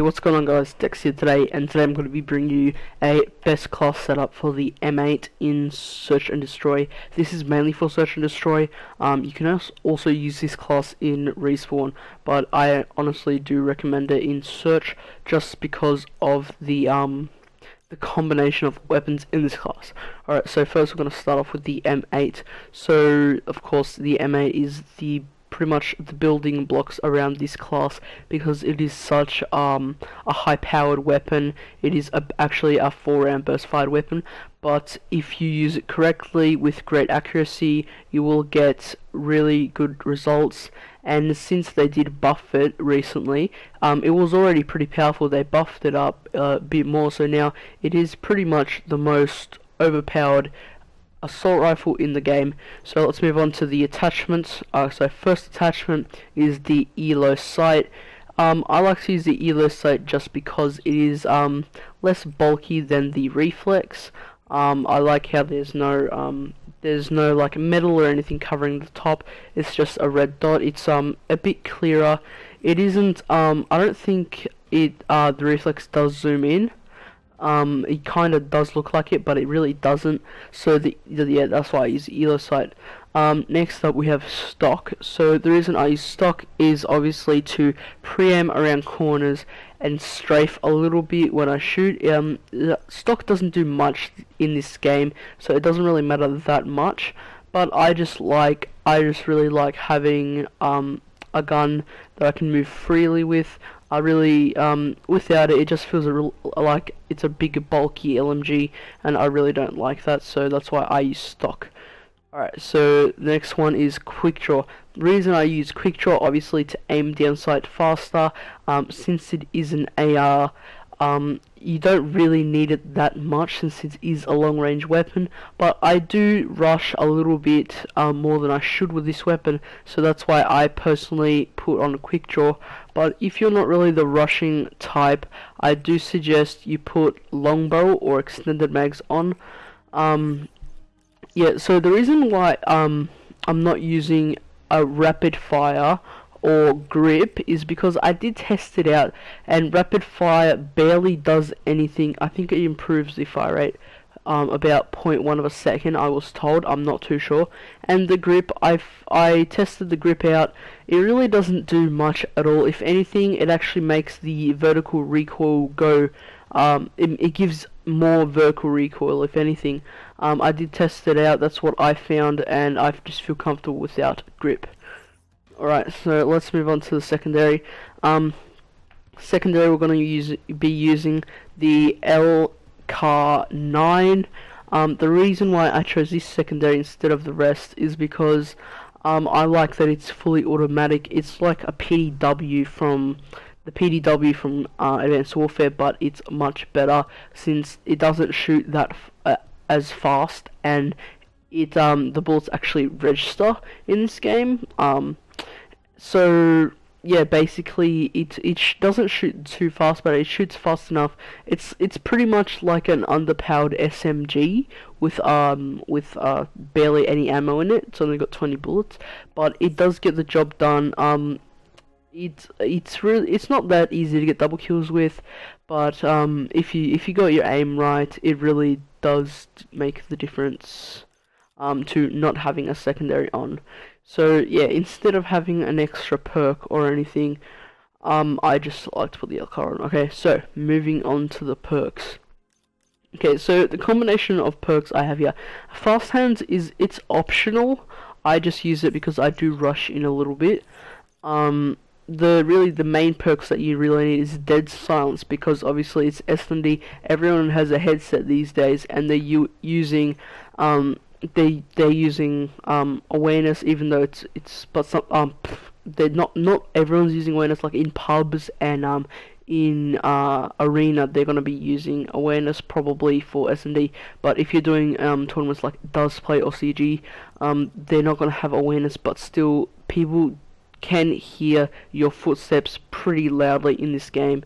what's going on guys, Dex here today, and today I'm going to be bringing you a best class setup for the M8 in Search and Destroy. This is mainly for Search and Destroy. You can also use this class in Respawn, but I honestly do recommend it in Search just because of the combination of weapons in this class. Alright, so first we're going to start off with the M8. So of course the M8 is pretty much the building blocks around this class because it is such a high powered weapon. It is actually a 4-round burst fired weapon, but if you use it correctly with great accuracy you will get really good results. And since they did buff it recently, it was already pretty powerful. They buffed it up a bit more, so now it is pretty much the most overpowered assault rifle in the game. So let's move on to the attachments. So first attachment is the ELO sight. I like to use the ELO sight just because it is less bulky than the reflex. I like how there's no like metal or anything covering the top. It's just a red dot. It's a bit clearer. It isn't I don't think it the reflex does zoom in. It kind of does look like it, but it really doesn't. So yeah, that's why I use the ELO sight. Next up we have stock. So the reason I use stock is obviously to pre-aim around corners and strafe a little bit when I shoot. Stock doesn't do much in this game, so it doesn't really matter that much. But I just really like having a gun that I can move freely with. I really, without it, it just feels like it's a big, bulky LMG, and I really don't like that, so that's why I use stock. Alright, so the next one is quick draw. The reason I use quick draw, obviously, to aim down sight faster, since it is an AR, you don't really need it that much since it is a long range weapon, but I do rush a little bit more than I should with this weapon, so that's why I personally put on a quick draw. But if you're not really the rushing type, I do suggest you put longbow or extended mags on. Yeah, so the reason why I'm not using a rapid fire or grip is because I did test it out, and rapid fire barely does anything. I think it improves the fire rate about 0.1 of a second, I was told. I'm not too sure. And the grip, I tested the grip out. It really doesn't do much at all. If anything, it actually makes the vertical recoil go. It gives more vertical recoil, if anything. I did test it out. That's what I found, and I just feel comfortable without grip. Alright, so let's move on to the secondary. Secondary, we're going to be using the LCAR-9. The reason why I chose this secondary instead of the rest is because I like that it's fully automatic. It's like a PDW from Advanced Warfare, but it's much better since it doesn't shoot that as fast, and it the bullets actually register in this game. So yeah, basically it doesn't shoot too fast, but it shoots fast enough. It's pretty much like an underpowered SMG with barely any ammo in it. It's only got 20 bullets, but it does get the job done. It's not that easy to get double kills with, but if you got your aim right, it really does make the difference to not having a secondary on. So yeah, instead of having an extra perk or anything, I just like to put the LCAR on. Okay, so moving on to the perks. Okay, so the combination of perks I have here, fast hands it's optional. I just use it because I do rush in a little bit. The main perks that you really need is dead silence, because obviously it's SMD. Everyone has a headset these days, and they're using they're using awareness, even though they're not everyone's using awareness. Like in pubs and in arena, they're gonna be using awareness probably for SMD. But if you're doing tournaments like Dustplay or CG, they're not gonna have awareness, but still people can hear your footsteps pretty loudly in this game.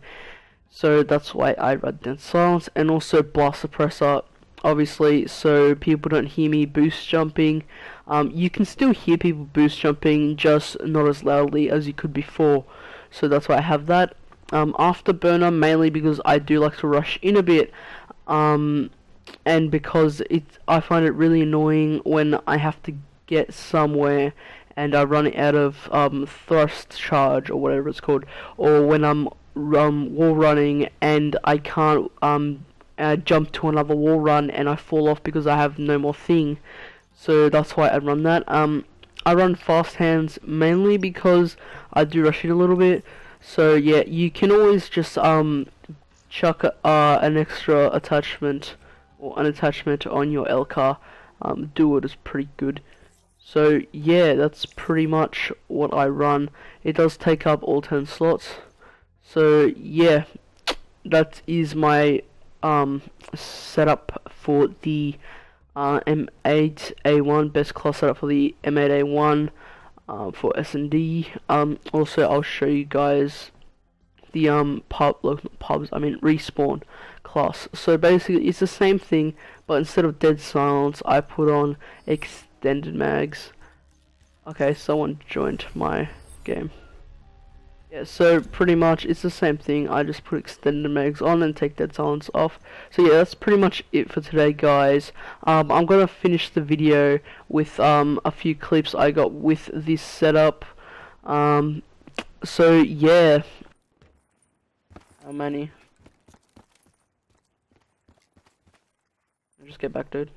So that's why I write down silence, and also blast suppressor, obviously, so people don't hear me boost jumping. You can still hear people boost jumping, just not as loudly as you could before. So that's why I have that. Afterburner mainly because I do like to rush in a bit, and because I find it really annoying when I have to get somewhere and I run out of thrust charge or whatever it's called, or when I'm wall running and I can't jump to another wall run and I fall off because I have no more thing. So that's why I run that. I run fast hands mainly because I do rush it a little bit. So yeah, you can always just chuck an extra attachment or an attachment on your LCAR. Do it is pretty good. So yeah, that's pretty much what I run. It does take up all 10 slots. So yeah, that is my setup for the M8A1, best class setup for the M8A1 for S&D. Also, I'll show you guys the respawn class. So basically, it's the same thing, but instead of dead silence, I put on extended mags. Okay, someone joined my game. Yeah, so pretty much it's the same thing. I just put extended mags on and take dead silence off. So yeah, that's pretty much it for today, guys. I'm gonna finish the video with a few clips I got with this setup. So yeah. How many? Just get back, dude.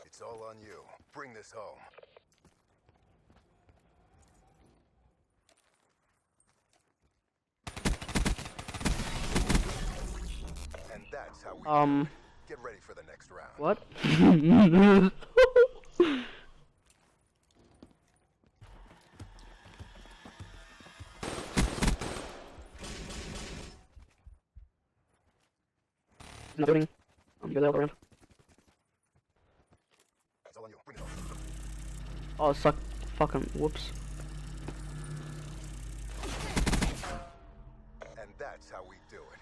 It's all on you. Bring this home. And that's how we get ready for the next round. What? Not building. Go the other round. It's all on you. Bring it home. Oh, suck. Fucking whoops. And that's how we do it.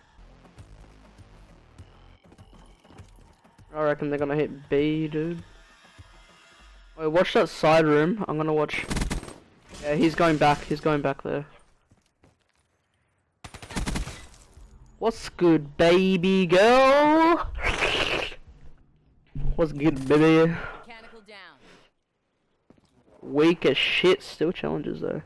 I reckon they're gonna hit B, dude. Wait, watch that side room. I'm gonna watch. Yeah, he's going back. He's going back there. What's good, baby girl? What's good, baby? Mechanical down. Weak as shit. Still challenges though.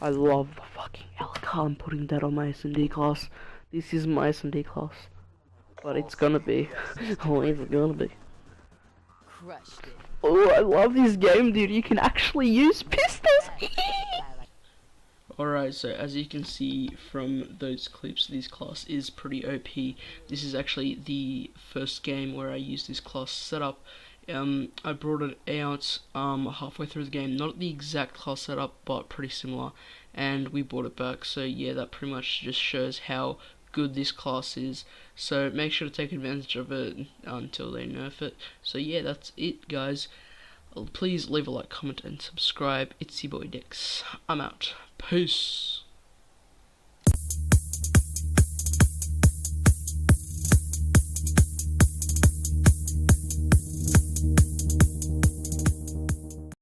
I love the fucking LCAR. I'm putting that on my S&D class. This is my S&D class. But it's gonna be. Always gonna be. Crushed it. Oh, I love this game, dude. You can actually use pistols. Alright, so as you can see from those clips, this class is pretty OP. This is actually the first game where I used this class setup. I brought it out halfway through the game, not the exact class setup, but pretty similar, and we brought it back. So yeah, that pretty much just shows how good this class is. So make sure to take advantage of it until they nerf it. So yeah, that's it, guys. Please leave a like, comment, and subscribe. It's your boy Dex. I'm out. Peace.